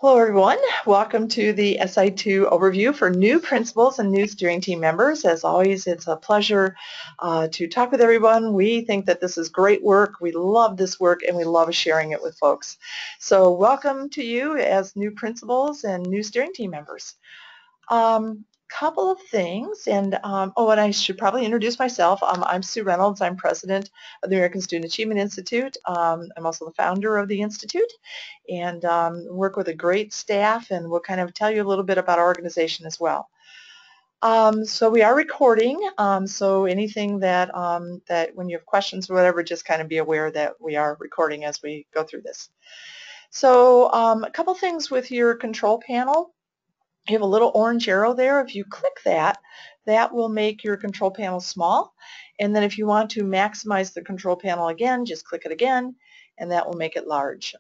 Hello everyone, welcome to the SI2 overview for new principals and new steering team members. As always, it's a pleasure to talk with everyone. We think that this is great work, we love this work, and we love sharing it with folks. So welcome to you as new principals and new steering team members. Couple of things, and and I should probably introduce myself. I'm Sue Reynolds. I'm president of the American Student Achievement Institute. I'm also the founder of the Institute, and work with a great staff, and we'll kind of tell you a little bit about our organization as well. So we are recording, so anything that, that when you have questions or whatever, just kind of be aware that we are recording as we go through this. So a couple things with your control panel. You have a little orange arrow there. If you click that, that will make your control panel small. And then if you want to maximize the control panel again, just click it again, and that will make it large.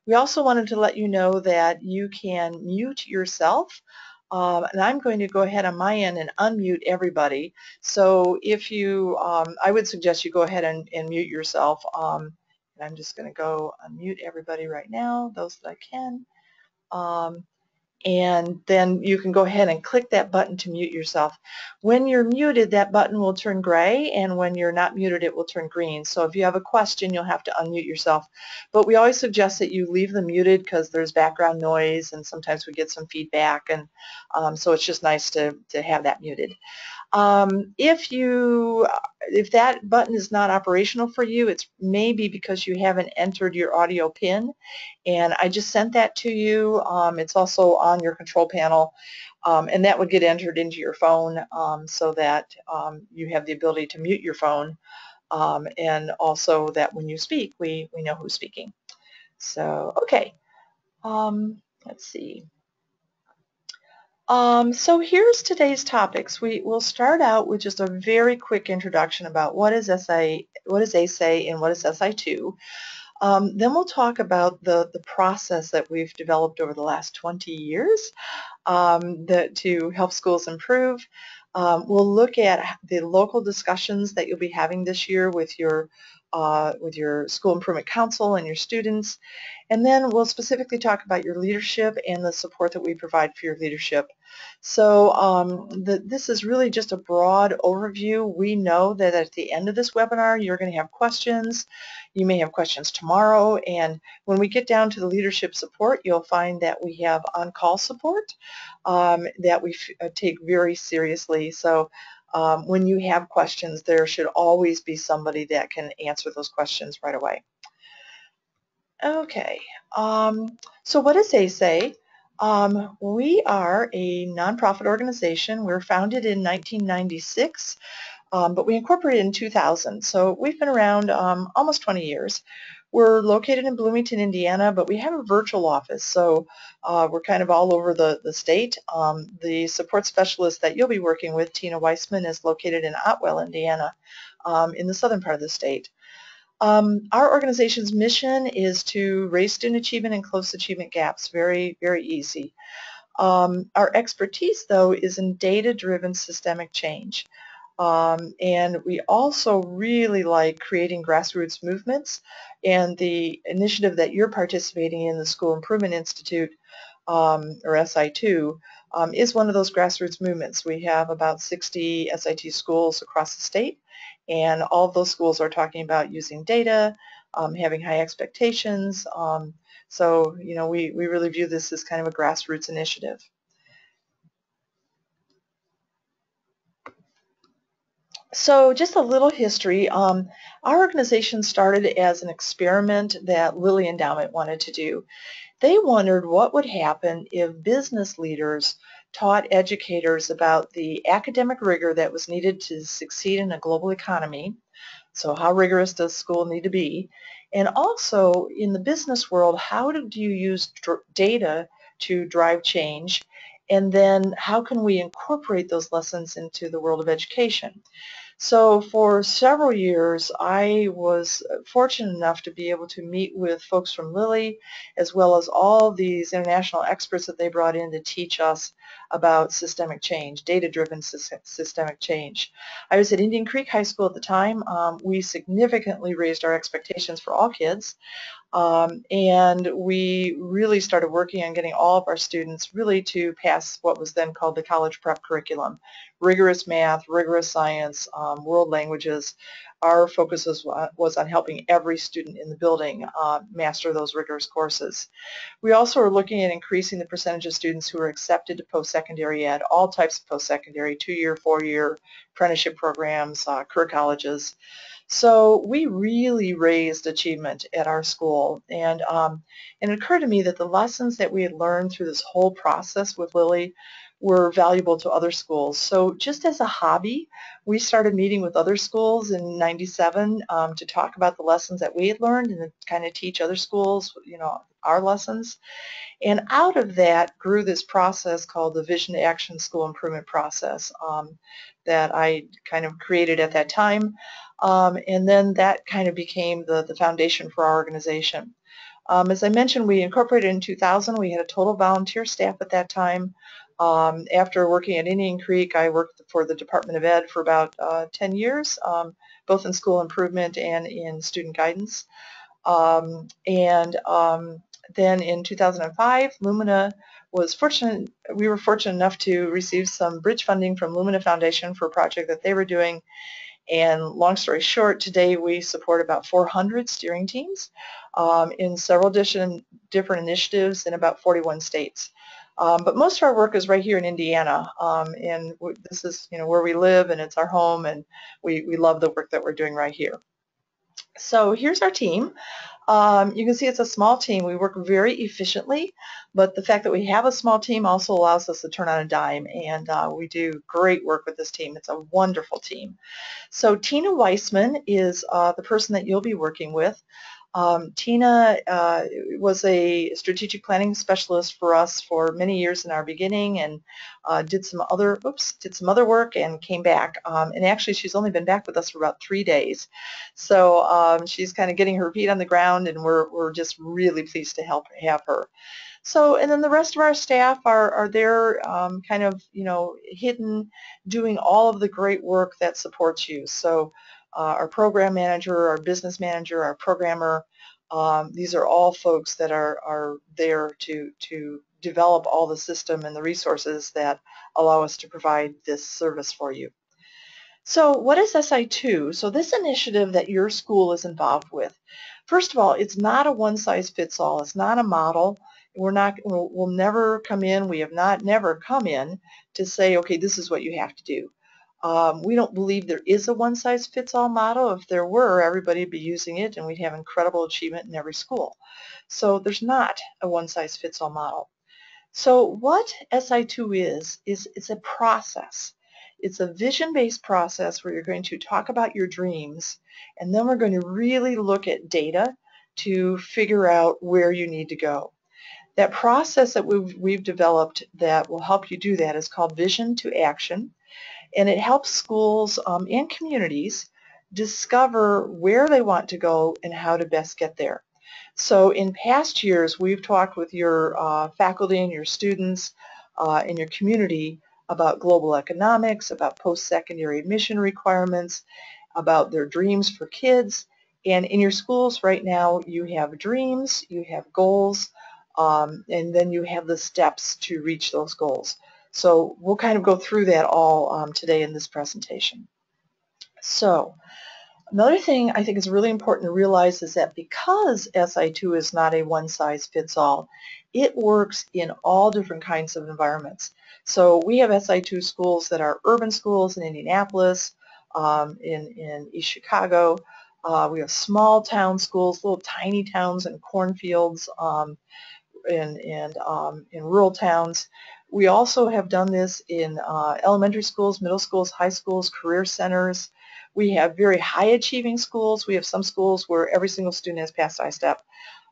We also wanted to let you know that you can mute yourself. And I'm going to go ahead on my end and unmute everybody. So if you, I would suggest you go ahead and mute yourself. And I'm just going to go unmute everybody right now, those that I can. And then you can go ahead and click that button to mute yourself. When you're muted, that button will turn gray, and when you're not muted, it will turn green. So if you have a question, you'll have to unmute yourself. But we always suggest that you leave them muted because there's background noise, and sometimes we get some feedback, and so it's just nice to have that muted. If that button is not operational for you, it's maybe because you haven't entered your audio PIN, and I just sent that to you. It's also on your control panel, and that would get entered into your phone so that you have the ability to mute your phone, and also that when you speak, we know who's speaking. So, okay, let's see. So here's today's topics. We'll start out with just a very quick introduction about what is ASA and what is SI2. Then we'll talk about the process that we've developed over the last 20 years to help schools improve. We'll look at the local discussions that you'll be having this year with your School Improvement Council and your students. And then we'll specifically talk about your leadership and the support that we provide for your leadership. So this is really just a broad overview. We know that at the end of this webinar, you're going to have questions. You may have questions tomorrow, and when we get down to the leadership support, you'll find that we have on-call support that we take very seriously. So when you have questions, there should always be somebody that can answer those questions right away. Okay, so what does ASA? We are a nonprofit organization. We were founded in 1996, but we incorporated in 2000. So we've been around almost 20 years. We're located in Bloomington, Indiana, but we have a virtual office, so we're kind of all over the state. The support specialist that you'll be working with, Tina Weissman, is located in Otwell, Indiana, in the southern part of the state. Our organization's mission is to raise student achievement and close achievement gaps. Very, very easy. Our expertise, though, is in data-driven systemic change. And we also really like creating grassroots movements, and the initiative that you're participating in, the School Improvement Institute, or SI2, is one of those grassroots movements. We have about 60 SI2 schools across the state, and all of those schools are talking about using data, having high expectations. So, you know, we really view this as kind of a grassroots initiative. So just a little history. Our organization started as an experiment that Lilly Endowment wanted to do. They wondered what would happen if business leaders taught educators about the academic rigor that was needed to succeed in a global economy. So how rigorous does school need to be? And also in the business world, how do you use data to drive change? And then how can we incorporate those lessons into the world of education? So for several years, I was fortunate enough to be able to meet with folks from Lilly, as well as all these international experts that they brought in to teach us about systemic change, data-driven systemic change. I was at Indian Creek High School at the time. We significantly raised our expectations for all kids. And we really started working on getting all of our students really to pass what was then called the college prep curriculum. Rigorous math, rigorous science, world languages. Our focus was on helping every student in the building master those rigorous courses. We also are looking at increasing the percentage of students who are accepted to post-secondary ed, all types of post-secondary, 2-year, 4-year apprenticeship programs, career colleges. So we really raised achievement at our school, and it occurred to me that the lessons that we had learned through this whole process with Lily were valuable to other schools. So just as a hobby, we started meeting with other schools in '97 to talk about the lessons that we had learned and to kind of teach other schools, our lessons. And out of that grew this process called the Vision to Action School Improvement Process that I kind of created at that time. And then that kind of became the foundation for our organization. As I mentioned, we incorporated in 2000. We had a total volunteer staff at that time. After working at Indian Creek, I worked for the Department of Ed for about 10 years, both in school improvement and in student guidance. Then in 2005, Lumina we were fortunate enough to receive some bridge funding from Lumina Foundation for a project that they were doing. And long story short, today we support about 400 steering teams in several different initiatives in about 41 states. But most of our work is right here in Indiana, and this is where we live, and it's our home, and we love the work that we're doing right here. So here's our team. You can see it's a small team. We work very efficiently, but the fact that we have a small team also allows us to turn on a dime, and we do great work with this team. It's a wonderful team. So Tina Weissman is the person that you'll be working with. Tina was a strategic planning specialist for us for many years in our beginning, and did some other work and came back. And actually, she's only been back with us for about 3 days. So she's kind of getting her feet on the ground, and we're just really pleased to have her. So, and then the rest of our staff are there kind of, hidden, doing all of the great work that supports you. So our program manager, our business manager, our programmer, these are all folks that are there to develop all the system and the resources that allow us to provide this service for you. So what is SI2? So this initiative that your school is involved with, first of all, it's not a one-size-fits-all. It's not a model. We'll never come in, we have never come in to say, okay, this is what you have to do. We don't believe there is a one-size-fits-all model. If there were, everybody would be using it, and we'd have incredible achievement in every school. So there's not a one-size-fits-all model. So what SI2 is it's a process. It's a vision-based process where you're going to talk about your dreams, and then we're going to really look at data to figure out where you need to go. That process that we've developed that will help you do that is called Vision to Action, and it helps schools and communities discover where they want to go and how to best get there. So in past years, we've talked with your faculty and your students in your community about global economics, about post-secondary admission requirements, about their dreams for kids. And in your schools right now, you have dreams, you have goals, and then you have the steps to reach those goals. So we'll kind of go through that all today in this presentation. So another thing I think is really important to realize is that because SI2 is not a one-size-fits-all, it works in all different kinds of environments. So we have SI2 schools that are urban schools in Indianapolis, in East Chicago. We have small town schools, little tiny towns and cornfields, in rural towns. We also have done this in elementary schools, middle schools, high schools, career centers. We have very high achieving schools. We have some schools where every single student has passed I-STEP.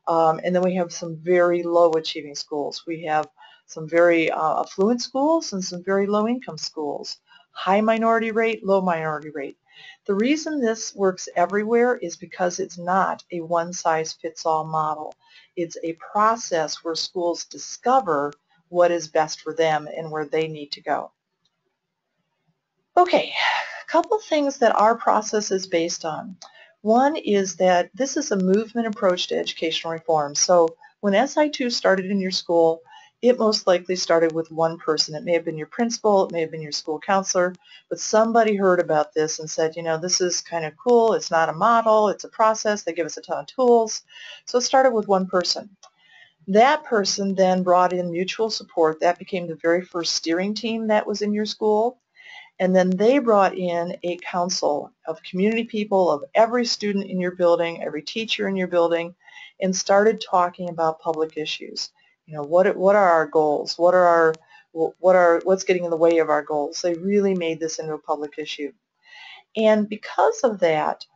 And then we have some very low achieving schools. We have some very affluent schools and some very low income schools. High minority rate, low minority rate. The reason this works everywhere is because it's not a one-size-fits-all model. It's a process where schools discover what is best for them and where they need to go. Okay, a couple things that our process is based on. One is that this is a movement approach to educational reform. So when SI2 started in your school, it most likely started with one person. It may have been your principal, it may have been your school counselor, but somebody heard about this and said, you know, this is kind of cool. It's not a model, it's a process. They give us a ton of tools. So it started with one person. That person then brought in mutual support. That became the very first steering team that was in your school. And then they brought in a council of community people, of every student in your building, every teacher in your building, and started talking about public issues. You know, what are our goals? What's getting in the way of our goals? They really made this into a public issue. And because of that,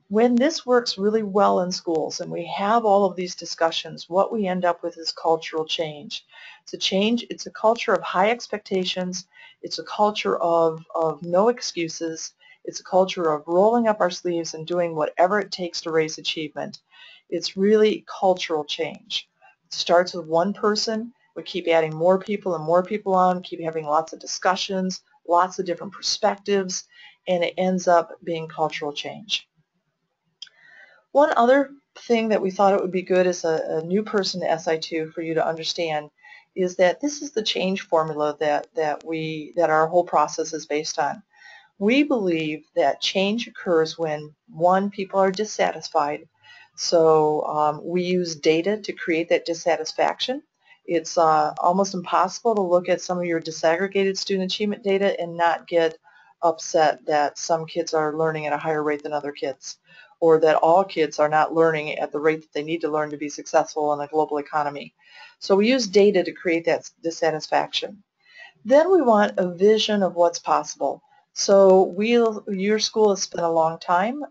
when this works really well in schools and we have all of these discussions, what we end up with is cultural change. It's a culture of high expectations. It's a culture of no excuses. It's a culture of rolling up our sleeves and doing whatever it takes to raise achievement. It's really cultural change. It starts with one person. We keep adding more people and more people on, keep having lots of discussions, lots of different perspectives, and it ends up being cultural change. One other thing that we thought it would be good as a new person to SI2 for you to understand is that this is the change formula that our whole process is based on. We believe that change occurs when, one, people are dissatisfied. So we use data to create that dissatisfaction. It's almost impossible to look at some of your disaggregated student achievement data and not get upset that some kids are learning at a higher rate than other kids, or that all kids are not learning at the rate that they need to learn to be successful in a global economy. So we use data to create that dissatisfaction. Then we want a vision of what's possible. So your school has spent a long time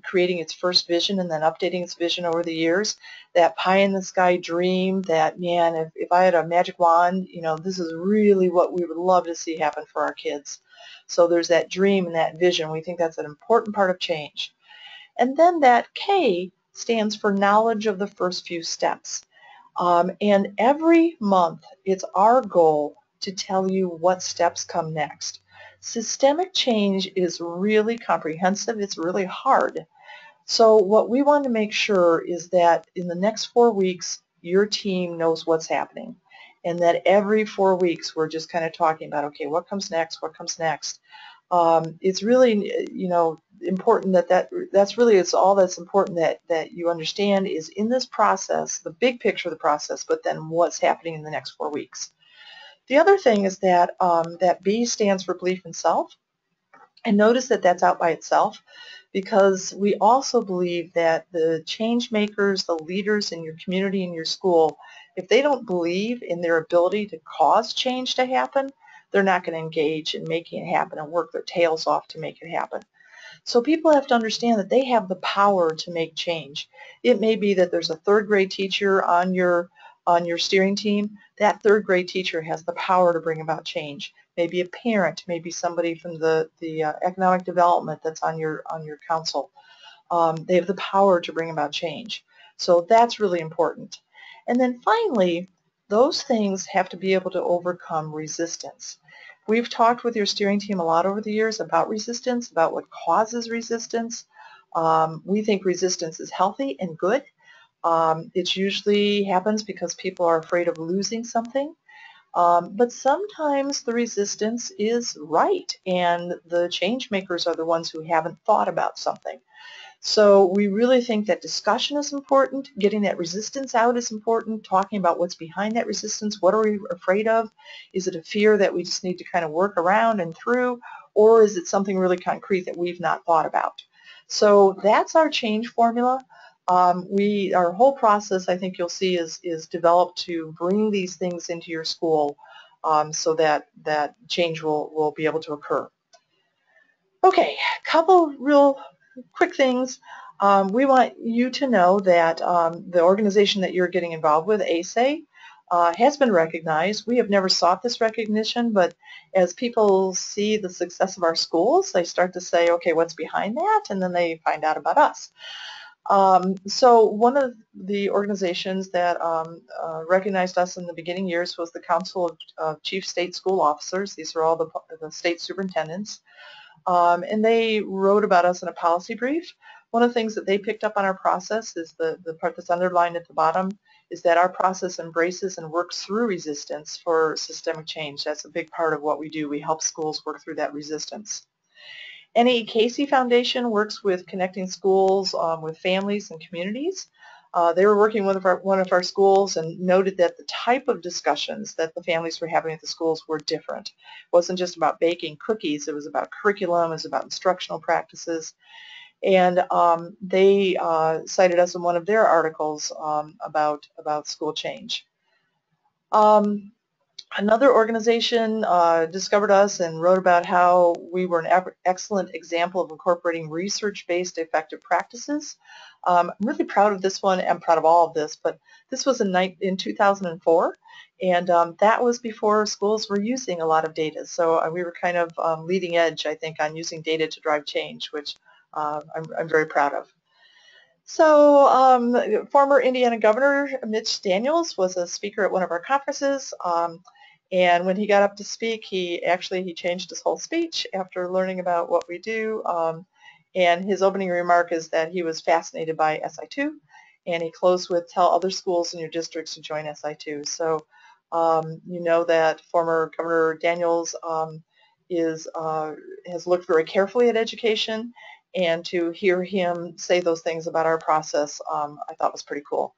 creating its first vision and then updating its vision over the years. That pie-in-the-sky dream that, man, if I had a magic wand, you know, this is really what we would love to see happen for our kids. So there's that dream and that vision. We think that's an important part of change. And then that K stands for knowledge of the first few steps. And every month, it's our goal to tell you what steps come next. Systemic change is really comprehensive. It's really hard. So what we want to make sure is that in the next 4 weeks, your team knows what's happening. And that every 4 weeks, we're just kind of talking about, okay, what comes next, what comes next. It's really, you know, important it's all that's important that you understand is in this process, the big picture of the process, but then what's happening in the next 4 weeks. The other thing is that that B stands for belief in self. And notice that that's out by itself because we also believe that the change makers, the leaders in your community, in your school, if they don't believe in their ability to cause change to happen, they're not going to engage in making it happen and work their tails off to make it happen. So people have to understand that they have the power to make change. It may be that there's a third grade teacher on your steering team. That third grade teacher has the power to bring about change. Maybe a parent, maybe somebody from the economic development that's on your council. They have the power to bring about change. So that's really important. And then finally, those things have to be able to overcome resistance. We've talked with your steering team a lot over the years about resistance, about what causes resistance. We think resistance is healthy and good. It usually happens because people are afraid of losing something. But sometimes the resistance is right, and the change makers are the ones who haven't thought about something. So we really think that discussion is important, getting that resistance out is important, talking about what's behind that resistance, what are we afraid of? Is it a fear that we just need to kind of work around and through, or is it something really concrete that we've not thought about? So that's our change formula. Our whole process, I think you'll see, is developed to bring these things into your school so that change will be able to occur. Okay, a couple real quick things. We want you to know that the organization that you're getting involved with, ASE, has been recognized. We have never sought this recognition, but as people see the success of our schools, they start to say, okay, what's behind that? And then they find out about us. So one of the organizations that recognized us in the beginning years was the Council of Chief State School Officers. These are all the state superintendents. And they wrote about us in a policy brief. One of the things that they picked up on our process is the part that's underlined at the bottom is that our process embraces and works through resistance for systemic change. That's a big part of what we do. We help schools work through that resistance. NE Casey Foundation works with connecting schools with families and communities. They were working with one of our schools and noted that the type of discussions that the families were having at the schools were different. It wasn't just about baking cookies, it was about curriculum, it was about instructional practices. And they cited us in one of their articles about school change. Another organization discovered us and wrote about how we were an excellent example of incorporating research-based effective practices. I'm really proud of this one. I'm proud of all of this, but this was in 2004, and that was before schools were using a lot of data. So we were kind of leading edge, I think, on using data to drive change, which I'm very proud of. So former Indiana Governor Mitch Daniels was a speaker at one of our conferences. And when he got up to speak, he changed his whole speech after learning about what we do. And his opening remark is that he was fascinated by SI2, and he closed with, "Tell other schools in your districts to join SI2." So you know that former Governor Daniels has looked very carefully at education, and to hear him say those things about our process I thought was pretty cool.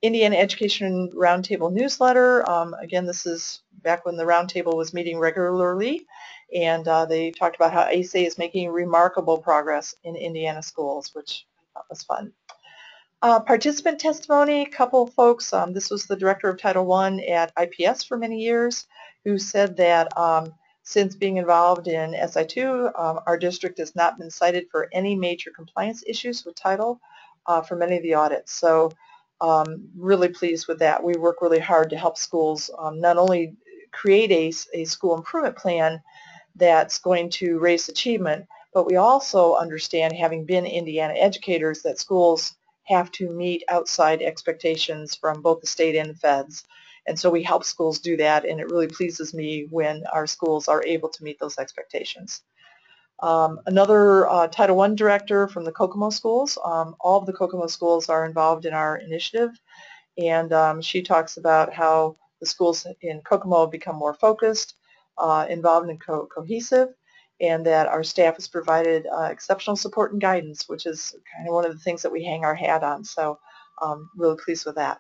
Indiana Education Roundtable newsletter. Again, this is back when the Roundtable was meeting regularly, and they talked about how ASA is making remarkable progress in Indiana schools, which I thought was fun. Participant testimony, a couple of folks. This was the director of Title I at IPS for many years, who said that since being involved in SI2, our district has not been cited for any major compliance issues with Title for many of the audits. So really pleased with that. We work really hard to help schools not only create a school improvement plan that's going to raise achievement, but we also understand, having been Indiana educators, that schools have to meet outside expectations from both the state and the feds. And so we help schools do that, and it really pleases me when our schools are able to meet those expectations. Another Title I director from the Kokomo schools. All of the Kokomo schools are involved in our initiative, and she talks about how the schools in Kokomo become more focused, involved and cohesive, and that our staff has provided exceptional support and guidance, which is kind of one of the things that we hang our hat on. So really pleased with that.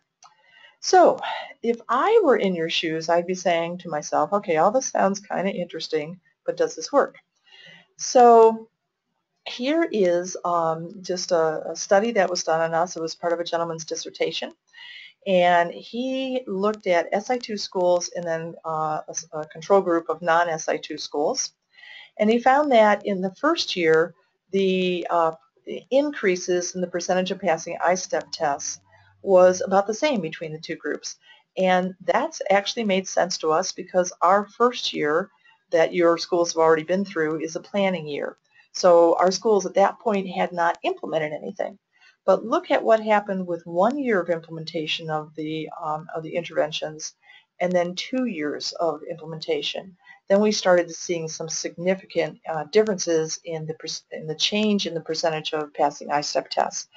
So if I were in your shoes, I'd be saying to myself, okay, all this sounds kind of interesting, but does this work? So here is just a study that was done on us. It was part of a gentleman's dissertation, and he looked at SI2 schools and then a control group of non-SI2 schools. And he found that in the first year, the increases in the percentage of passing I-STEP tests was about the same between the two groups. And that's actually made sense to us because our first year that your schools have already been through is a planning year. So our schools at that point had not implemented anything. But look at what happened with 1 year of implementation of the interventions and then 2 years of implementation. Then we started seeing some significant differences in the change in the percentage of passing I-STEP tests.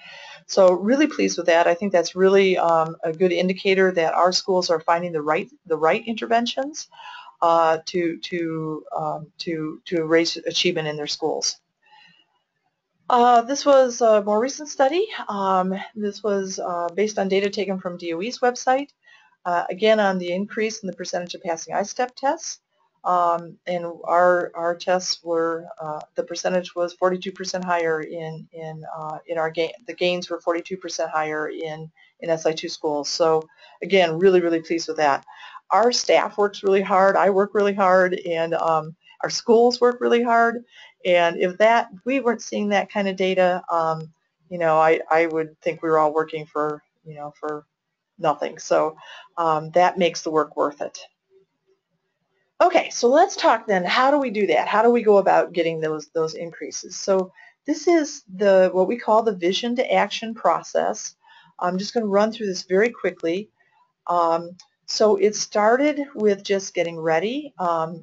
So really pleased with that. I think that's really a good indicator that our schools are finding the right interventions to raise achievement in their schools. This was a more recent study. This was based on data taken from DOE's website, again on the increase in the percentage of passing I-STEP tests. And our tests were, the percentage was 42% higher the gains were 42% higher in SI2 schools. So again, really pleased with that. Our staff works really hard, I work really hard, and our schools work really hard. And if we weren't seeing that kind of data, you know, I would think we were all working for nothing. So that makes the work worth it. Okay, so let's talk then, how do we do that? How do we go about getting those increases? So This is what we call the vision to action process. I'm just going to run through this very quickly. So it started with just getting ready.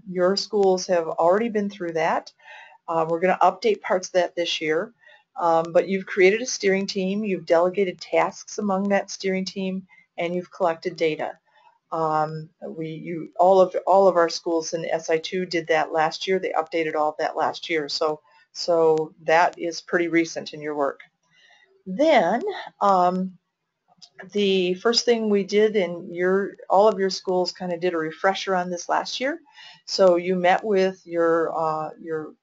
Your schools have already been through that. We're going to update parts of that this year. But you've created a steering team, you've delegated tasks among that steering team, and you've collected data. All of our schools in SI2 did that last year. They updated all of that last year. So that is pretty recent in your work. Then the first thing we did in all of your schools kind of did a refresher on this last year. So you met with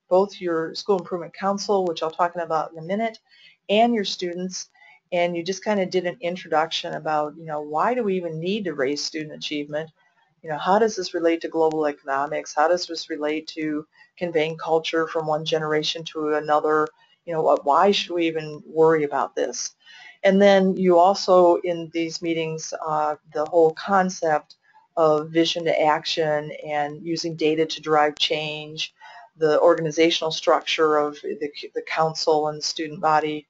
both your school improvement council, which I'll talk about in a minute, and your students, and you just kind of did an introduction about, why do we even need to raise student achievement? How does this relate to global economics? How does this relate to conveying culture from one generation to another? Why should we even worry about this? And then you also, in these meetings, the whole concept of vision to action and using data to drive change, the organizational structure of the council and the student body,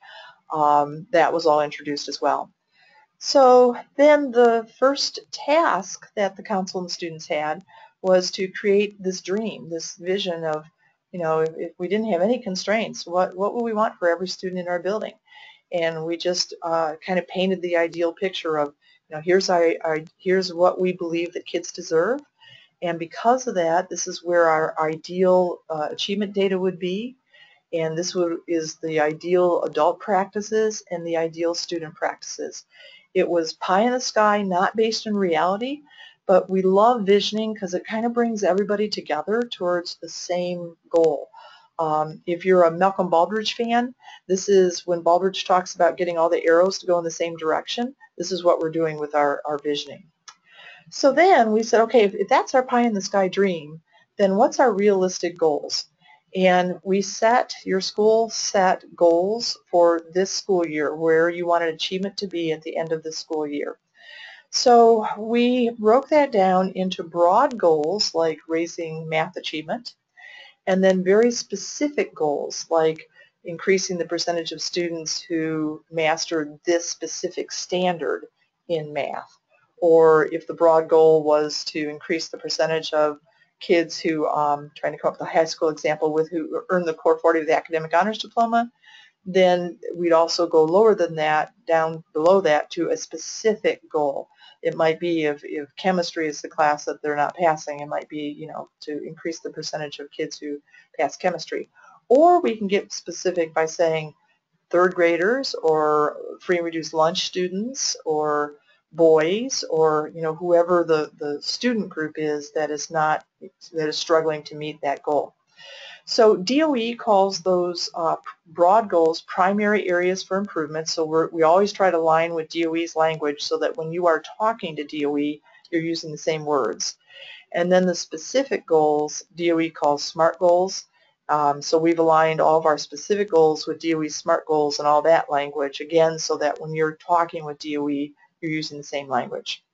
that was all introduced as well. So then the first task that the council and the students had was to create this dream, this vision of, if we didn't have any constraints, what would we want for every student in our building? And we just kind of painted the ideal picture of, here's what we believe that kids deserve, and because of that, this is where our ideal achievement data would be, and this is the ideal adult practices and the ideal student practices. It was pie in the sky, not based in reality, but we love visioning because it kind of brings everybody together towards the same goal. If you're a Malcolm Baldrige fan, this is when Baldrige talks about getting all the arrows to go in the same direction. This is what we're doing with our visioning. So then we said, okay, if that's our pie in the sky dream, then what's our realistic goals? And your school set goals for this school year, where you wanted achievement to be at the end of the school year. So we broke that down into broad goals like raising math achievement, and then very specific goals like increasing the percentage of students who mastered this specific standard in math. Or if the broad goal was to increase the percentage of kids who, trying to come up with a high school example, who earn the core 40 of the academic honors diploma, then we'd also go lower than that, down below that, to a specific goal. It might be if chemistry is the class that they're not passing, it might be, to increase the percentage of kids who pass chemistry. Or we can get specific by saying third graders or free and reduced lunch students or boys or, whoever the student group is that is struggling to meet that goal. So DOE calls those broad goals primary areas for improvement. So we always try to align with DOE's language so that when you are talking to DOE, you're using the same words. And then the specific goals, DOE calls SMART goals. So we've aligned all of our specific goals with DOE's SMART goals and all that language, again, so that when you're talking with DOE, you're using the same language.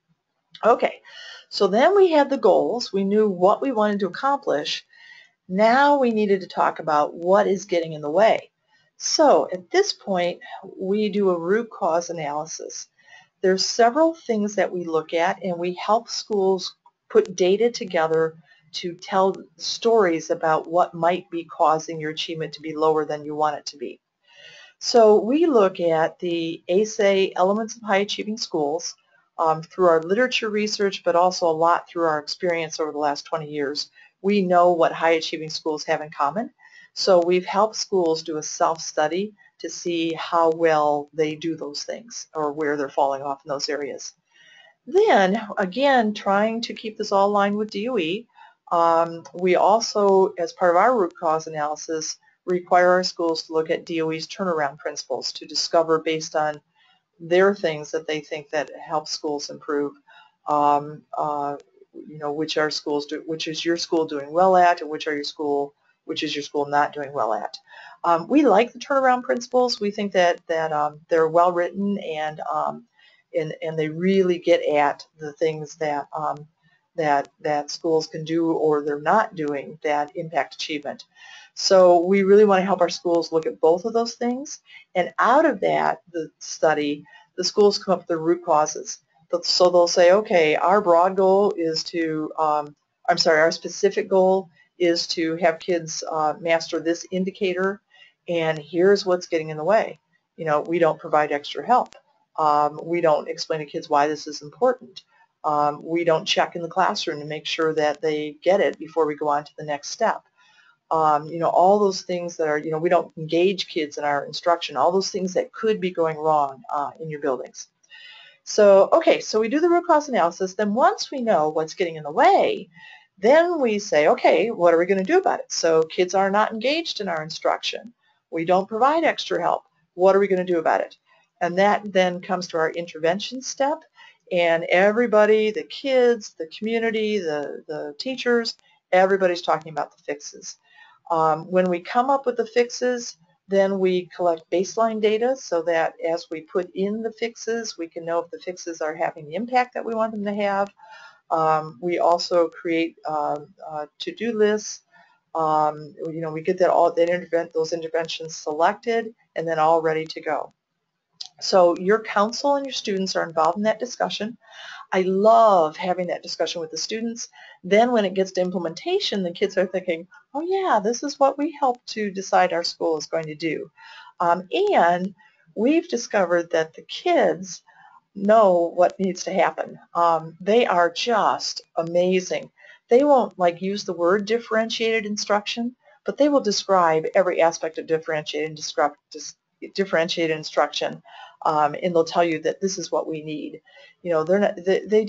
Okay, so then we had the goals. We knew what we wanted to accomplish. Now we needed to talk about what is getting in the way. So at this point, we do a root cause analysis. There's several things that we look at, and we help schools put data together to tell stories about what might be causing your achievement to be lower than you want it to be. So we look at the ASA Elements of High Achieving Schools through our literature research, but also a lot through our experience over the last 20 years. We know what high achieving schools have in common. So we've helped schools do a self-study to see how well they do those things or where they're falling off in those areas. Then, again, trying to keep this all aligned with DOE, we also, as part of our root cause analysis, require our schools to look at DOE's turnaround principles to discover, based on their things that they think that help schools improve, which is your school doing well at, and which is your school not doing well at. We like the turnaround principles. We think that they're well written and they really get at the things that that schools can do or they're not doing that impact achievement. So we really want to help our schools look at both of those things, and out of that, the study, the schools come up with the root causes. So they'll say, okay, our broad goal is to, our specific goal is to have kids master this indicator, and here's what's getting in the way. You know, we don't provide extra help. We don't explain to kids why this is important. We don't check in the classroom to make sure that they get it before we go on to the next step. You know, all those things that are, you know, we don't engage kids in our instruction, all those things that could be going wrong in your buildings. So, okay, so we do the root cause analysis. Then once we know what's getting in the way, then we say, okay, what are we going to do about it? So kids are not engaged in our instruction. We don't provide extra help. What are we going to do about it? And that then comes to our intervention step. And everybody, the kids, the community, the teachers, everybody's talking about the fixes. When we come up with the fixes, then we collect baseline data so that as we put in the fixes, we can know if the fixes are having the impact that we want them to have. We also create to-do lists. You know, we get those interventions selected and then all ready to go. So your council and your students are involved in that discussion. I love having that discussion with the students. Then when it gets to implementation, the kids are thinking, oh yeah, this is what we helped to decide our school is going to do. And we've discovered that the kids know what needs to happen. They are just amazing. They won't like use the word differentiated instruction, but they will describe every aspect of differentiated instruction, and they'll tell you that this is what we need. You know, they're not, they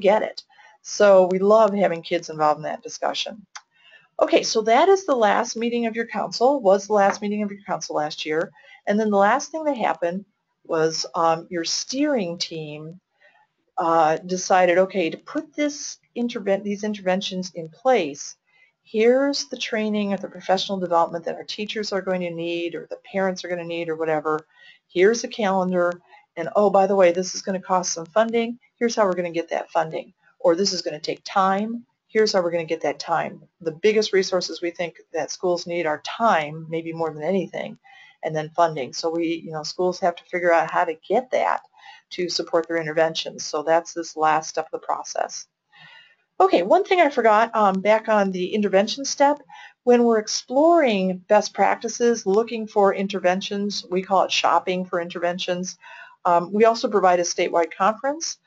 get it. So we love having kids involved in that discussion. Okay, so that is the last meeting of your council, was the last meeting of your council last year. And then the last thing that happened was your steering team decided, okay, to put these interventions in place, here's the training or the professional development that our teachers are going to need or the parents are going to need or whatever. Here's a calendar, and oh, by the way, this is going to cost some funding. Here's how we're going to get that funding. Or this is going to take time. Here's how we're going to get that time. The biggest resources we think that schools need are time, maybe more than anything, and then funding. So schools have to figure out how to get that to support their interventions. So that's this last step of the process. Okay, one thing I forgot back on the intervention step, when we're exploring best practices, looking for interventions, we call it shopping for interventions. We also provide a statewide conference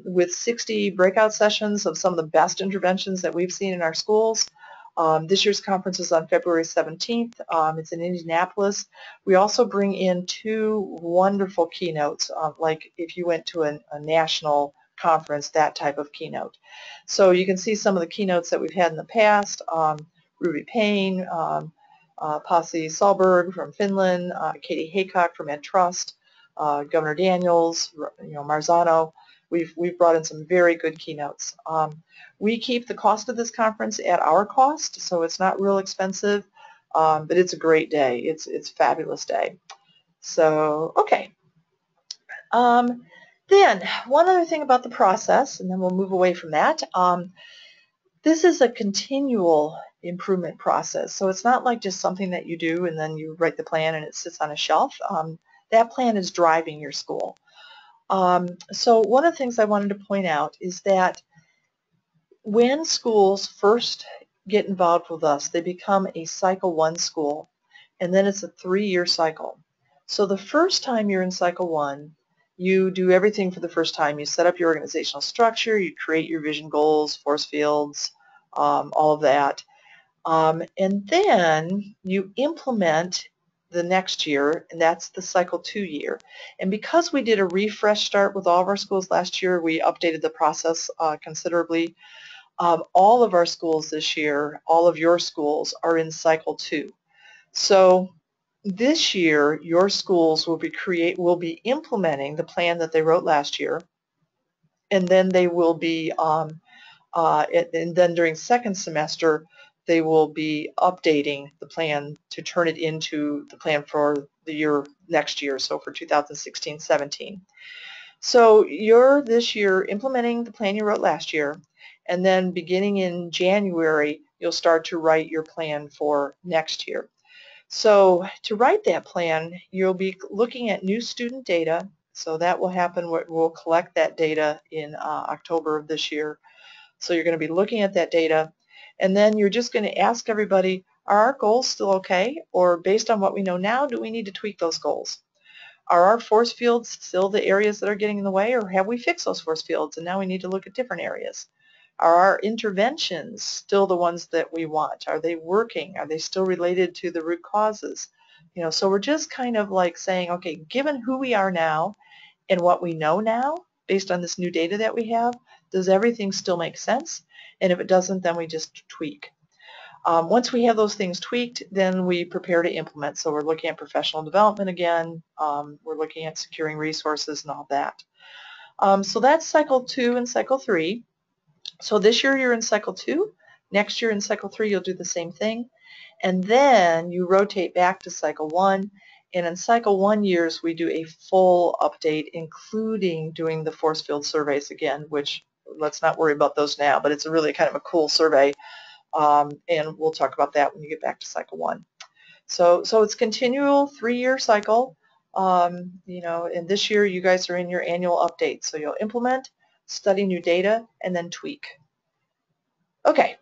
with 60 breakout sessions of some of the best interventions that we've seen in our schools. This year's conference is on February 17th. It's in Indianapolis. We also bring in 2 wonderful keynotes, like if you went to a national conference, that type of keynote. So you can see some of the keynotes that we've had in the past. Ruby Payne, Pasi Sahlberg from Finland, Katie Haycock from Ed Trust, Governor Daniels, Marzano. We've brought in some very good keynotes. We keep the cost of this conference at our cost, so it's not real expensive, but it's a great day. It's a fabulous day. So, okay. Then, one other thing about the process, and then we'll move away from that. This is a continual improvement process, so it's not like just something that you do and then you write the plan and it sits on a shelf. That plan is driving your school. So one of the things I wanted to point out is that when schools first get involved with us, they become a Cycle 1 school, and then it's a 3-year cycle. So the first time you're in Cycle 1, you do everything for the first time. You set up your organizational structure, you create your vision goals, force fields, all of that. And then you implement the next year, and that's the Cycle 2 year. And because we did a refresh start with all of our schools last year, we updated the process considerably. All of our schools this year, all of your schools are in Cycle 2. So this year, your schools will be implementing the plan that they wrote last year, and then they will be, and then during second semester, they will be updating the plan to turn it into the plan for the year next year, so for 2016-17. So you're this year implementing the plan you wrote last year, and then beginning in January, you'll start to write your plan for next year. So to write that plan, you'll be looking at new student data. So that will happen, we'll collect that data in October of this year. So you're going to be looking at that data, and then you're just going to ask everybody, are our goals still okay? Or based on what we know now, do we need to tweak those goals? Are our force fields still the areas that are getting in the way, or have we fixed those force fields and now we need to look at different areas? Are our interventions still the ones that we want? Are they working? Are they still related to the root causes? You know, so we're just kind of like saying, okay, given who we are now and what we know now, based on this new data that we have, does everything still make sense? And if it doesn't, then we just tweak. Once we have those things tweaked, then we prepare to implement. So we're looking at professional development again. We're looking at securing resources and all that. So that's cycle 2 and cycle 3. So this year you're in cycle 2. Next year in cycle 3 you'll do the same thing. And then you rotate back to cycle 1. And in cycle 1 years we do a full update, including doing the force field surveys again, which let's not worry about those now, but it's a really kind of a cool survey. And we'll talk about that when you get back to cycle 1. So it's continual 3-year cycle. You know, and this year you guys are in your annual update. So you'll implement, study new data, and then tweak. Okay,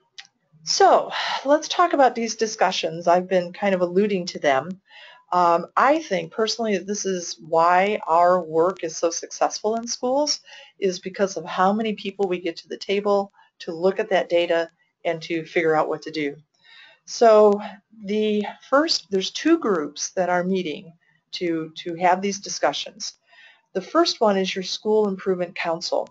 so let's talk about these discussions. I've been kind of alluding to them. I think personally that this is why our work is so successful in schools, is because of how many people we get to the table to look at that data and to figure out what to do. So there's 2 groups that are meeting to have these discussions. The first one is your School Improvement Council.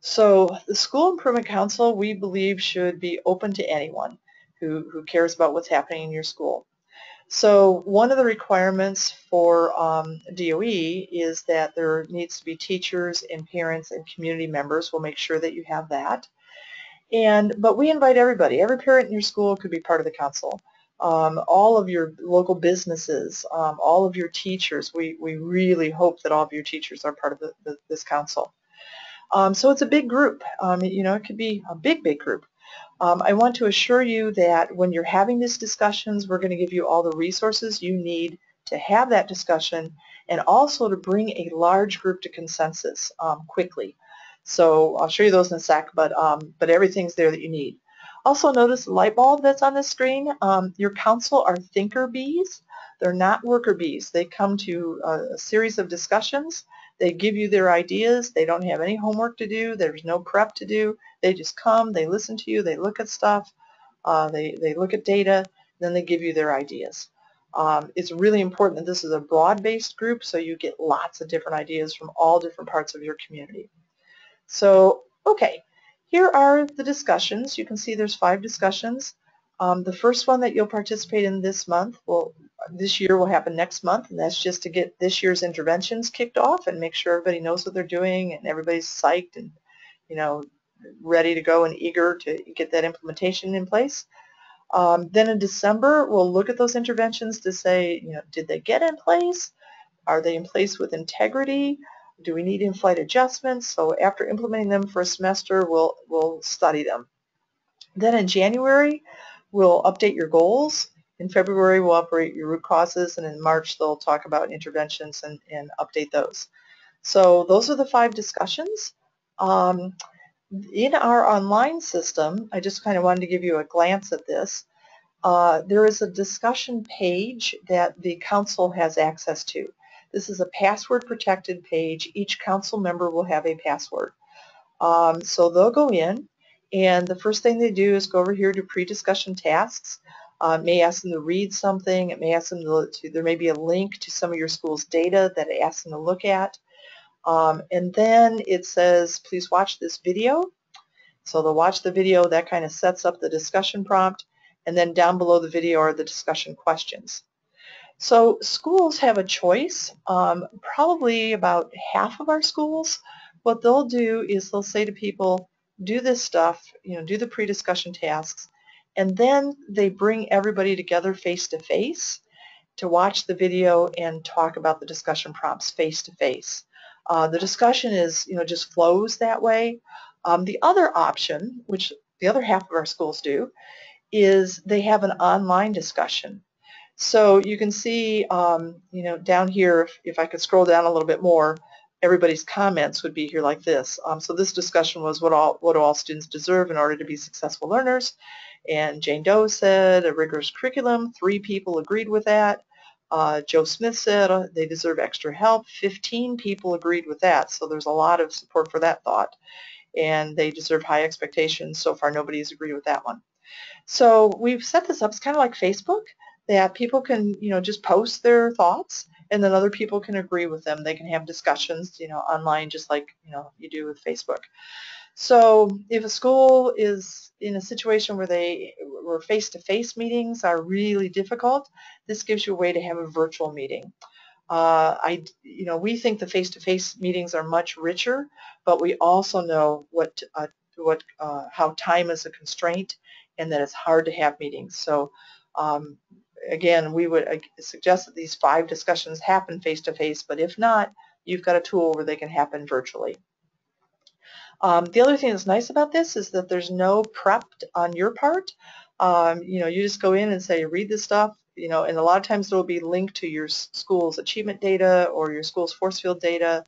So the School Improvement Council, we believe, should be open to anyone who cares about what's happening in your school. So one of the requirements for DOE is that there needs to be teachers and parents and community members. We'll make sure that you have that. But we invite everybody. Every parent in your school could be part of the council. All of your local businesses, all of your teachers. We really hope that all of your teachers are part of this council. So it's a big group. You know, it could be a big group. I want to assure you that when you're having these discussions, we're going to give you all the resources you need to have that discussion and also to bring a large group to consensus quickly. So I'll show you those in a sec, but everything's there that you need. Also notice the light bulb that's on the screen. Your council are thinker bees. They're not worker bees. They come to a series of discussions. They give you their ideas. They don't have any homework to do. There's no prep to do. They just come, they listen to you, they look at stuff, they look at data, then they give you their ideas. It's really important that this is a broad-based group so you get lots of different ideas from all different parts of your community. So, okay, here are the discussions. You can see there's 5 discussions. The first one that you'll participate in this month, this year will happen next month, and that's just to get this year's interventions kicked off and make sure everybody knows what they're doing and everybody's psyched and, you know, ready to go and eager to get that implementation in place. Then in December, we'll look at those interventions to say, you know, did they get in place? Are they in place with integrity? Do we need in-flight adjustments? So after implementing them for a semester, we'll study them. Then in January, we'll update your goals. In February, we'll update your root causes, and in March, they'll talk about interventions and update those. So those are the 5 discussions. In our online system, I just kind of wanted to give you a glance at this. There is a discussion page that the council has access to. This is a password protected page. Each council member will have a password. So they'll go in, and the first thing they do is go over here to pre-discussion tasks. It may ask them to read something. It may ask them there may be a link to some of your school's data that it asks them to look at. And then it says, please watch this video. So they'll watch the video. That kind of sets up the discussion prompt. And then down below the video are the discussion questions. So schools have a choice. Probably about half of our schools, what they'll do is they'll say to people, do this stuff, you know, do the pre-discussion tasks, and then they bring everybody together face-to-face to watch the video and talk about the discussion prompts face-to-face. The discussion is, you know, just flows that way. The other option, which the other half of our schools do, is they have an online discussion. So you can see, down here, if I could scroll down a little bit more, everybody's comments would be here like this. So this discussion was what do all students deserve in order to be successful learners? And Jane Doe said a rigorous curriculum. 3 people agreed with that. Joe Smith said they deserve extra help. 15 people agreed with that. So there's a lot of support for that thought. And they deserve high expectations. So far, nobody's agreed with that one. So we've set this up. It's kind of like Facebook, that people can, just post their thoughts, and then other people can agree with them. They can have discussions, online, just like, you do with Facebook. So if a school is in a situation where face-to-face meetings are really difficult, this gives you a way to have a virtual meeting. We think the face-to-face meetings are much richer, but we also know how time is a constraint and that it's hard to have meetings. So again, we would suggest that these 5 discussions happen face-to-face, but if not, you've got a tool where they can happen virtually. The other thing that's nice about this is that there's no prep on your part. You just go in and say, read this stuff, and a lot of times it will be linked to your school's achievement data or your school's force field data,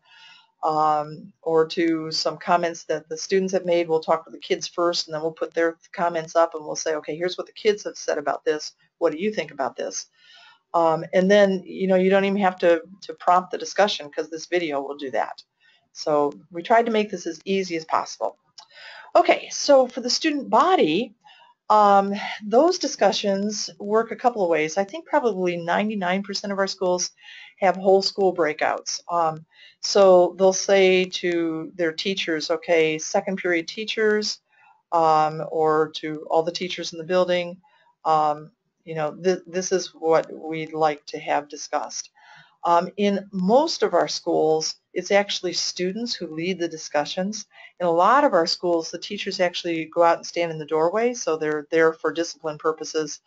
or to some comments that the students have made. We'll talk with the kids first, and then we'll put their comments up, and we'll say, okay, here's what the kids have said about this. What do you think about this? And then, you don't even have to prompt the discussion, because this video will do that. So we tried to make this as easy as possible. Okay, so for the student body, those discussions work a couple of ways. I think probably 99% of our schools have whole school breakouts. So they'll say to their teachers, okay, second period teachers, or to all the teachers in the building, this is what we'd like to have discussed. In most of our schools, it's actually students who lead the discussions. In a lot of our schools, the teachers actually go out and stand in the doorway, so they're there for discipline purposes,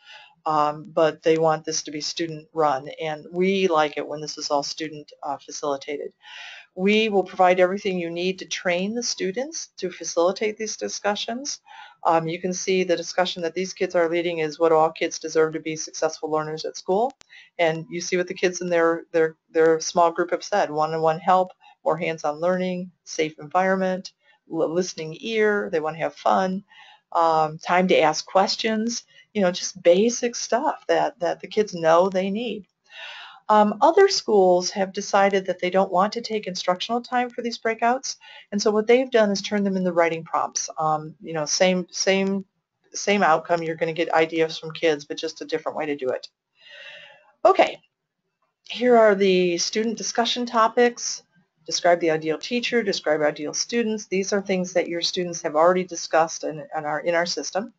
but they want this to be student run, and we like it when this is all student facilitated. We will provide everything you need to train the students to facilitate these discussions. You can see the discussion that these kids are leading is what all kids deserve to be successful learners at school. And you see what the kids in their small group have said: one-on-one help, more hands-on learning, safe environment, listening ear, they want to have fun, time to ask questions, just basic stuff that the kids know they need. Other schools have decided that they don't want to take instructional time for these breakouts, and so what they've done is turn them into writing prompts. Same outcome. You're going to get ideas from kids, but just a different way to do it. Okay, here are the student discussion topics. Describe the ideal teacher, describe ideal students. These are things that your students have already discussed and are in our system.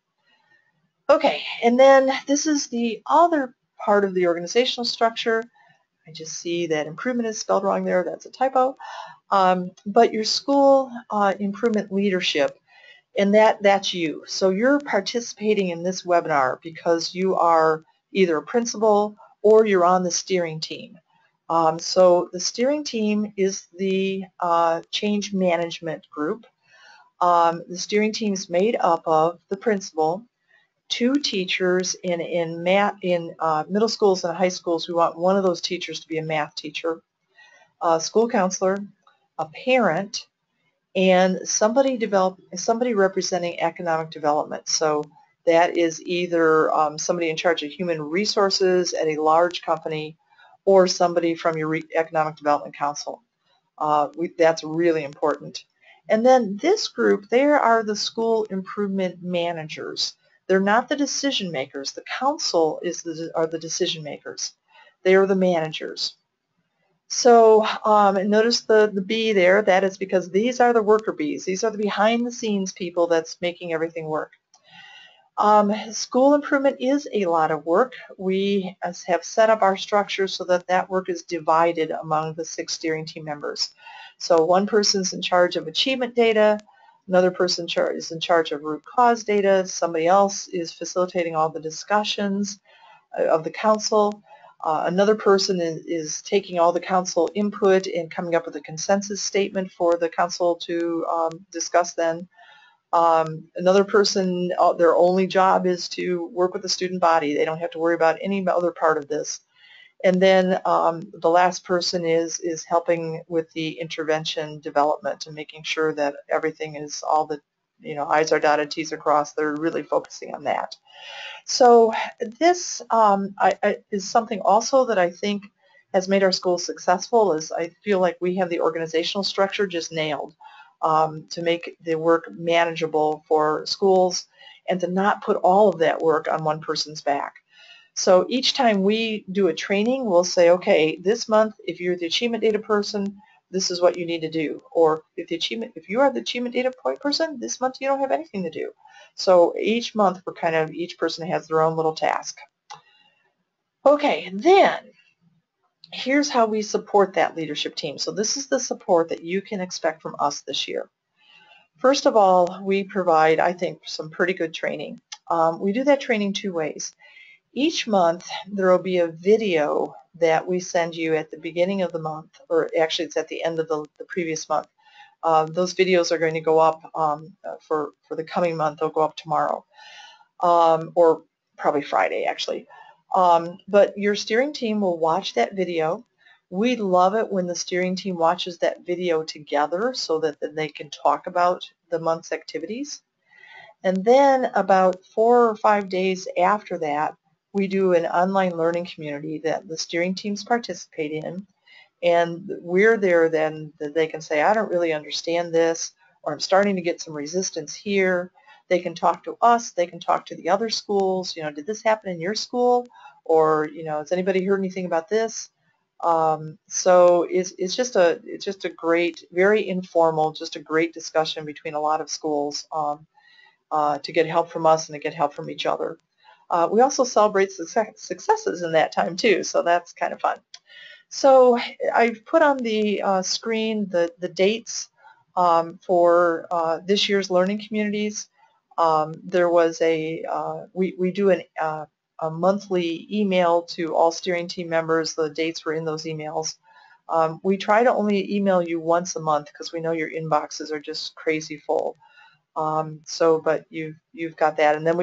Okay, and then this is the other part of the organizational structure. I just see that improvement is spelled wrong there. That's a typo. But your school improvement leadership, and that's you. So you're participating in this webinar because you are either a principal or you're on the steering team. So the steering team is the change management group. The steering team is made up of the principal, 2 teachers. In middle schools and high schools, we want one of those teachers to be a math teacher, a school counselor, a parent, and somebody representing economic development. So that is either somebody in charge of human resources at a large company or somebody from your economic development council. That's really important. And then this group, there are the school improvement managers. They're not the decision makers. The council are the decision makers. They are the managers. So notice the B there. That is because these are the worker bees. These are the behind the scenes people that's making everything work. School improvement is a lot of work. We have set up our structure so that work is divided among the 6 steering team members. So one person's in charge of achievement data, another person is in charge of root cause data, somebody else is facilitating all the discussions of the council, another person is taking all the council input and coming up with a consensus statement for the council to discuss then. Another person, their only job is to work with the student body. They don't have to worry about any other part of this. And then the last person is helping with the intervention development and making sure that everything is all the, I's are dotted, T's are crossed. They're really focusing on that. So this is something also that I think has made our school successful. Is I feel like we have the organizational structure just nailed to make the work manageable for schools and to not put all of that work on one person's back. So each time we do a training, we'll say, okay, this month, if you're the achievement data person, this is what you need to do. Or if you are the achievement data point person, this month you don't have anything to do. So each month each person has their own little task. Okay, then here's how we support that leadership team. So this is the support that you can expect from us this year. First of all, we provide, I think, some pretty good training. We do that training two ways. Each month there will be a video that we send you at the beginning of the month, or actually it's at the end of the previous month. Those videos are going to go up for the coming month. They'll go up tomorrow, or probably Friday actually. But your steering team will watch that video. We love it when the steering team watches that video together so that then they can talk about the month's activities. And then about 4 or 5 days after that, we do an online learning community that the steering teams participate in, and we're there then that they can say, I don't really understand this, or I'm starting to get some resistance here. They can talk to us, they can talk to the other schools, did this happen in your school? Or, has anybody heard anything about this? So it's just a great, very informal, just a great discussion between a lot of schools to get help from us and to get help from each other. We also celebrate successes in that time too, so that's kind of fun. So I've put on the screen the dates for this year's learning communities. There was we do a monthly email to all steering team members. The dates were in those emails. We try to only email you once a month because we know your inboxes are just crazy full. But you've got that, and then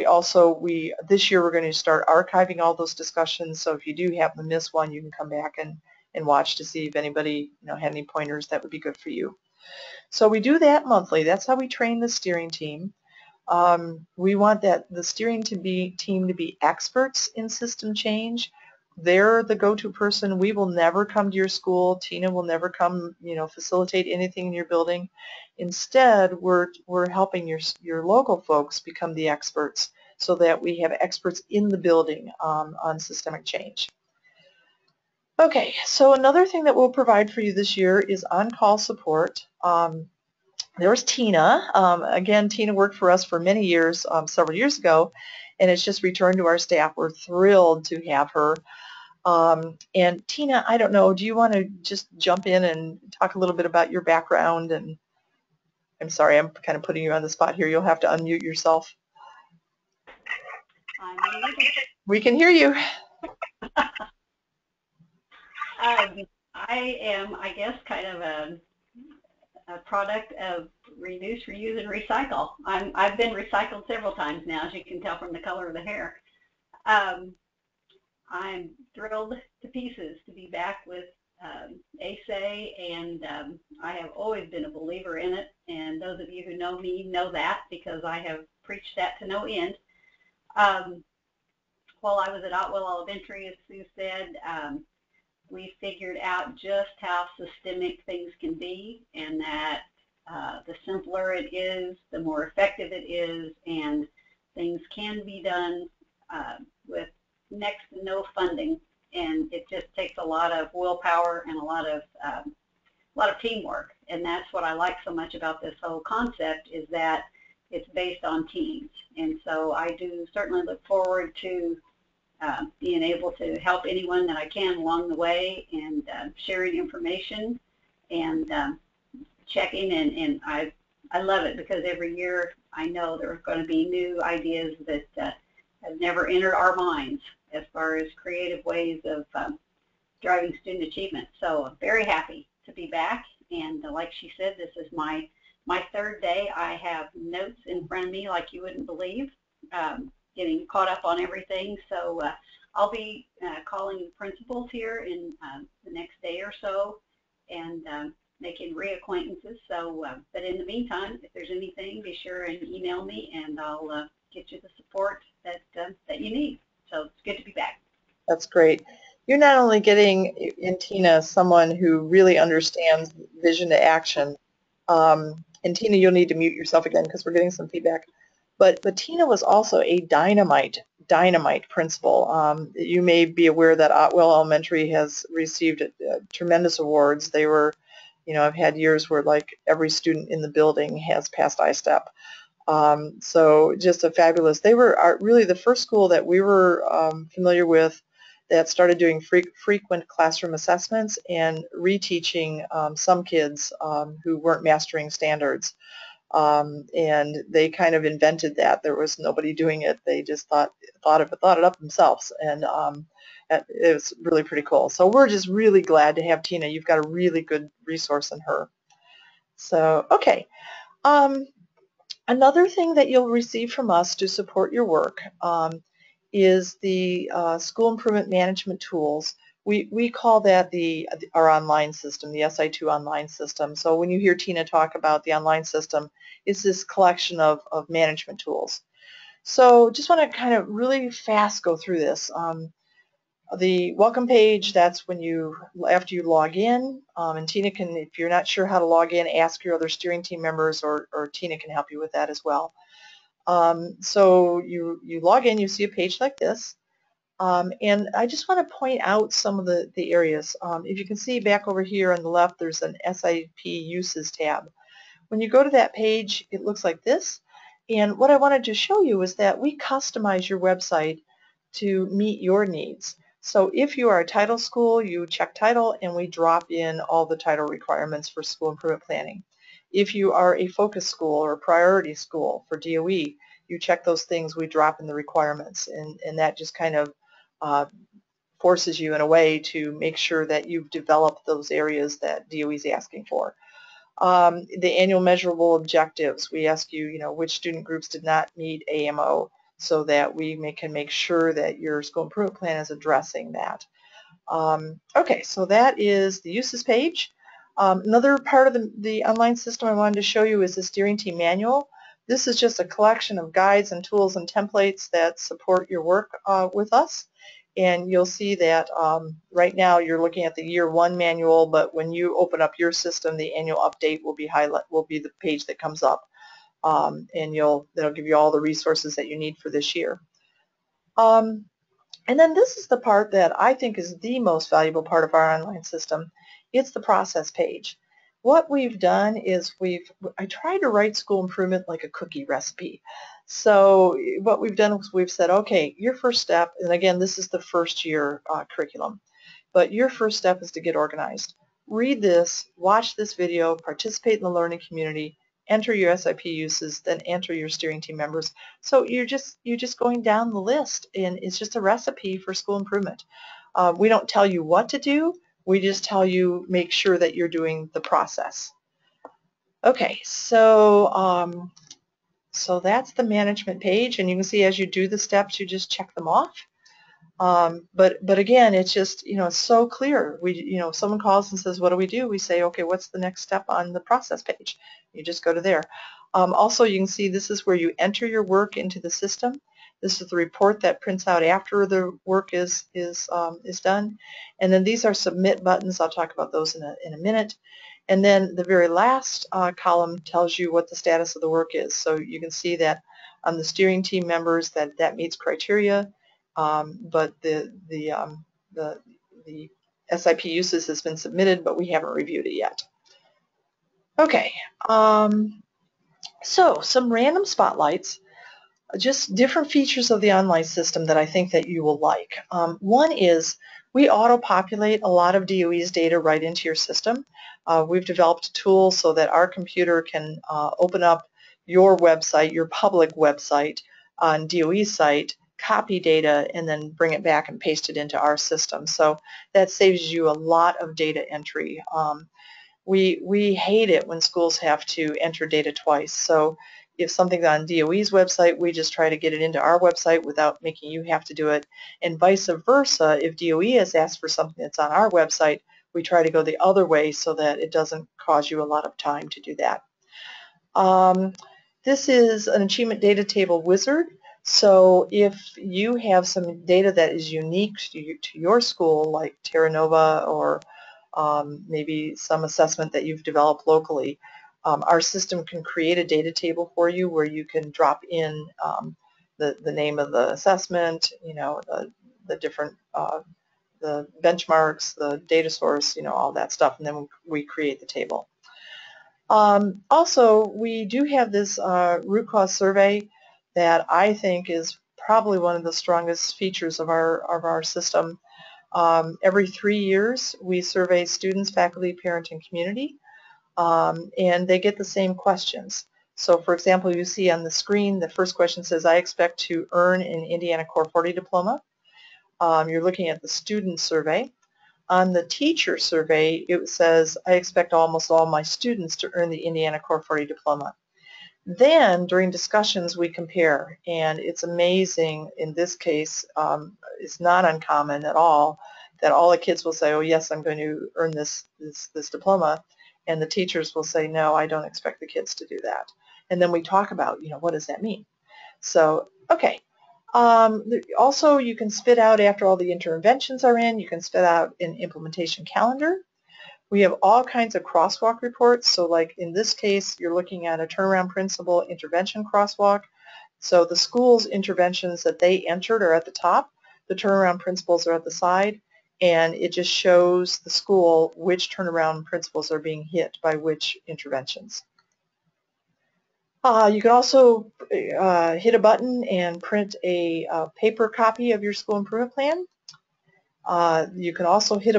this year we're going to start archiving all those discussions. So if you do happen to miss one, you can come back and watch to see if anybody had any pointers that would be good for you. So we do that monthly. That's how we train the steering team. We want the steering team to be experts in system change. They're the go-to person. We will never come to your school. Tina will never come, facilitate anything in your building. Instead, we're helping your local folks become the experts so that we have experts in the building on systemic change. Okay, so another thing that we'll provide for you this year is on-call support. There's Tina. Again, Tina worked for us for many years, several years ago, and it's just returned to our staff. We're thrilled to have her. And Tina, I don't know, do you want to just jump in and talk a little bit about your background? And I'm sorry, I'm kind of putting you on the spot here. You'll have to unmute yourself. We can hear you. I am, I guess, kind of a product of reduce, reuse, and recycle. I've been recycled several times now, as you can tell from the color of the hair. I'm thrilled to pieces to be back with ASA, and I have always been a believer in it, and those of you who know me know that because I have preached that to no end. While I was at Otwell Elementary, as Sue said, we figured out just how systemic things can be, and that the simpler it is, the more effective it is, and things can be done with next to no funding, and it just takes a lot of willpower and a lot of teamwork, and that's what I like so much about this whole concept, is that it's based on teams. And so I do certainly look forward to being able to help anyone that I can along the way, and sharing information and checking, and I love it because every year I know there are going to be new ideas that have never entered our minds as far as creative ways of driving student achievement. So I'm very happy to be back, and like she said, this is my my third day, I have notes in front of me like you wouldn't believe, getting caught up on everything. So I'll be calling principals here in the next day or so and making reacquaintances. So, but in the meantime, if there's anything, be sure and email me, and I'll get you the support that you need. So it's good to be back. That's great. You're not only getting in Tina someone who really understands vision to action, and Tina, you'll need to mute yourself again because we're getting some feedback. But Tina was also a dynamite principal. You may be aware that Otwell Elementary has received tremendous awards. They were, I've had years where like every student in the building has passed ISTEP. So just a fabulous. They were really the first school that we were familiar with that started doing frequent classroom assessments and reteaching some kids who weren't mastering standards. And they kind of invented that. There was nobody doing it. They just thought it up themselves, and it was really pretty cool. So we're just really glad to have Tina. You've got a really good resource in her. So okay. Another thing that you'll receive from us to support your work is the school improvement management tools. We call that our online system, the SI2 online system. So when you hear Tina talk about the online system, it's this collection of management tools. So just want to kind of really fast go through this. The welcome page, that's when after you log in, and Tina can, if you're not sure how to log in, ask your other steering team members, or Tina can help you with that as well. So you log in, you see a page like this, and I just want to point out some of the areas. If you can see back over here on the left, there's an SIP uses tab. When you go to that page, it looks like this, and what I wanted to show you is that we customize your website to meet your needs. So if you are a title school, you check title, and we drop in all the title requirements for school improvement planning. If you are a focus school or a priority school for DOE, you check those things, we drop in the requirements, and that just kind of forces you in a way to make sure that you've developed those areas that DOE is asking for. The annual measurable objectives, we ask you, which student groups did not meet AMO, so that we can make sure that your school improvement plan is addressing that. Okay, so that is the uses page. Another part of the online system I wanted to show you is the steering team manual. This is just a collection of guides and tools and templates that support your work with us. And you'll see that right now you're looking at the year 1 manual, but when you open up your system, the annual update will be the page that comes up, and that'll give you all the resources that you need for this year. And then this is the part that I think is the most valuable part of our online system. It's the process page. What we've done is I tried to write school improvement like a cookie recipe. So what we've done is we've said, okay, your first step, and again, this is the first year curriculum, but your first step is to get organized. Read this, watch this video, participate in the learning community, enter your SIP uses, then enter your steering team members. So you're just going down the list, and it's just a recipe for school improvement. We don't tell you what to do, we just tell you make sure that you're doing the process. Okay, so so that's the management page, and you can see as you do the steps, you just check them off. But again, it's just, it's so clear. If someone calls and says, what do? We say, okay, what's the next step on the process page? You just go to there. Also, you can see this is where you enter your work into the system. This is the report that prints out after the work is done. And then these are submit buttons. I'll talk about those in a minute. And then the very last column tells you what the status of the work is. So you can see that on the steering team members that meets criteria. But the SIP uses has been submitted, but we haven't reviewed it yet. Okay, so some random spotlights, just different features of the online system that I think that you will like. One is we auto-populate a lot of DOE's data right into your system. We've developed a tool so that our computer can open up your website, your public website on DOE's site, copy data, and then bring it back and paste it into our system. So that saves you a lot of data entry. We hate it when schools have to enter data twice. So if something's on DOE's website, we just try to get it into our website without making you have to do it. And vice versa, if DOE has asked for something that's on our website, we try to go the other way so that it doesn't cause you a lot of time to do that. This is an achievement data table wizard. So if you have some data that is unique to your school, like Terra Nova or maybe some assessment that you've developed locally, our system can create a data table for you where you can drop in the name of the assessment, the different the benchmarks, the data source, all that stuff, and then we create the table. Also, we do have this root cause survey that I think is probably one of the strongest features of our system. Every 3 years, we survey students, faculty, parent, and community, and they get the same questions. So, for example, you see on the screen, the first question says, I expect to earn an Indiana Core 40 diploma. You're looking at the student survey. On the teacher survey, it says, I expect almost all my students to earn the Indiana Core 40 diploma. Then, during discussions, we compare, and it's amazing. In this case, it's not uncommon at all that all the kids will say, oh yes, I'm going to earn this diploma, and the teachers will say, no, I don't expect the kids to do that. And then we talk about, what does that mean? So, okay. Also, you can spit out, after all the interventions are in, you can spit out an implementation calendar. We have all kinds of crosswalk reports. So like in this case, you're looking at a turnaround principle intervention crosswalk. So the school's interventions that they entered are at the top. The turnaround principles are at the side. And it just shows the school which turnaround principles are being hit by which interventions. You can also hit a button and print a paper copy of your school improvement plan. You can also hit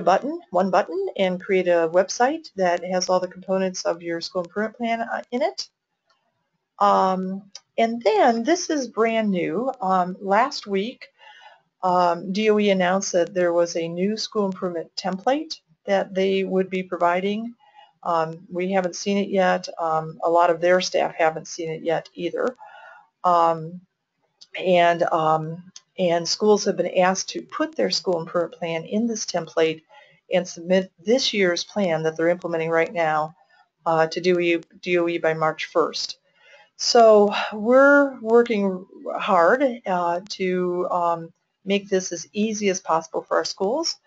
one button, and create a website that has all the components of your school improvement plan in it. And then this is brand new. Last week, DOE announced that there was a new school improvement template that they would be providing. We haven't seen it yet. A lot of their staff haven't seen it yet either. And schools have been asked to put their school improvement plan in this template and submit this year's plan that they're implementing right now to DOE by March 1st. So we're working hard to make this as easy as possible for our schools.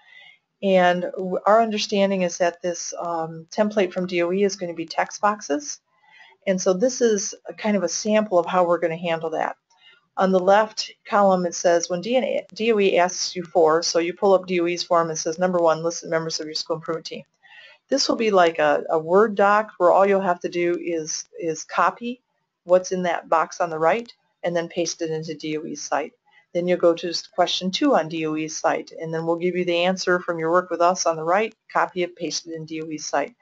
And our understanding is that this template from DOE is going to be text boxes. And so this is a kind of a sample of how we're going to handle that. On the left column, it says when DOE asks you for, so you pull up DOE's form, it says number 1, list the members of your school improvement team. This will be like a Word doc where all you'll have to do is copy what's in that box on the right and then paste it into DOE's site. Then you'll go to question 2 on DOE's site, and then we'll give you the answer from your work with us on the right, copy it, paste it in DOE's site.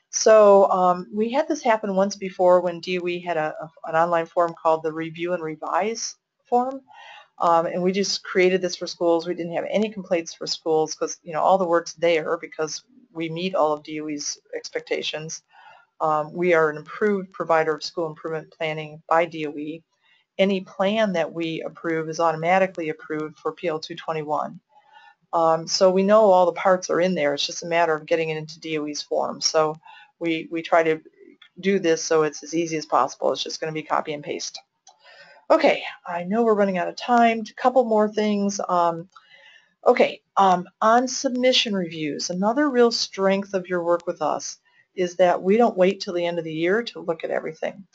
So we had this happen once before when DOE had an online form called the Review and Revise form, and we just created this for schools. We didn't have any complaints for schools because all the work's there because we meet all of DOE's expectations. We are an approved provider of school improvement planning by DOE. Any plan that we approve is automatically approved for PL 221. So we know all the parts are in there. It's just a matter of getting it into DOE's form. So we try to do this so it's as easy as possible. It's just going to be copy and paste. Okay, I know we're running out of time. A couple more things. On submission reviews, another real strength of your work with us is that we don't wait till the end of the year to look at everything.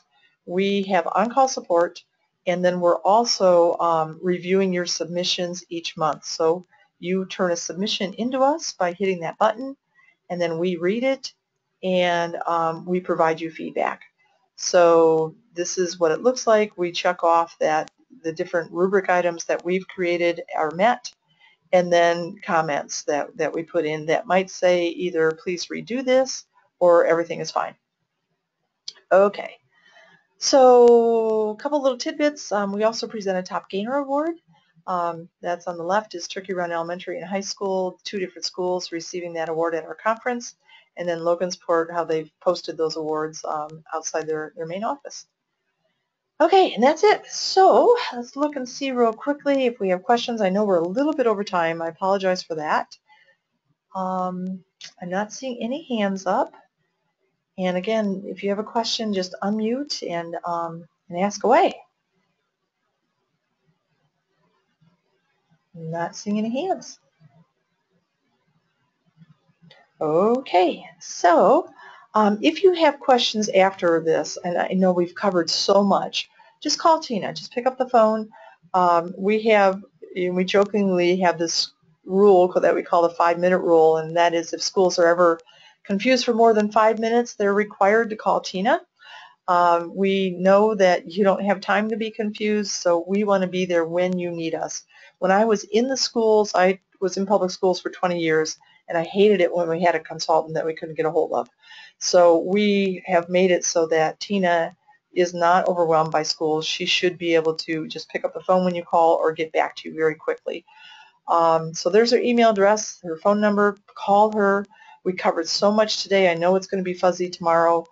We have on-call support, and then we're also reviewing your submissions each month. So you turn a submission into us by hitting that button, and then we read it, and we provide you feedback. So this is what it looks like. We check off that the different rubric items that we've created are met, and then comments that we put in that might say either please redo this or everything is fine. Okay. So a couple little tidbits. We also present a Top Gainer Award. That's on the left is Turkey Run Elementary and High School, 2 different schools receiving that award at our conference. and then Logansport, how they've posted those awards outside their main office. Okay, and that's it. So let's look and see real quickly if we have questions. I know we're a little bit over time. I apologize for that. I'm not seeing any hands up. And again, if you have a question, just unmute and ask away. I'm not seeing any hands. Okay, so if you have questions after this, and I know we've covered so much, just call Tina. Just pick up the phone. We jokingly have this rule that we call the 5-minute rule, and that is if schools are ever confused for more than 5 minutes, they're required to call Tina. We know that you don't have time to be confused, so we want to be there when you need us. When I was in the schools, I was in public schools for 20 years, and I hated it when we had a consultant that we couldn't get a hold of. So we have made it so that Tina is not overwhelmed by schools. She should be able to just pick up the phone when you call or get back to you very quickly. So there's her email address, her phone number. Call her. We covered so much today. I know it's going to be fuzzy tomorrow.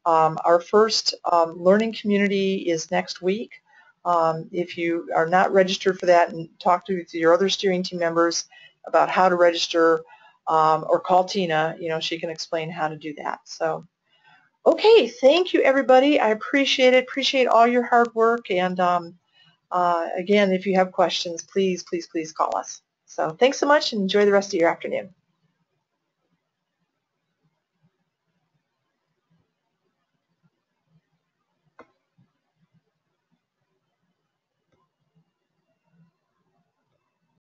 Our first learning community is next week. If you are not registered for that, and talk to your other steering team members about how to register, or call Tina. She can explain how to do that. So, okay, thank you everybody. I appreciate it. Appreciate all your hard work. And again, if you have questions, please, please, please call us. So thanks so much, and enjoy the rest of your afternoon.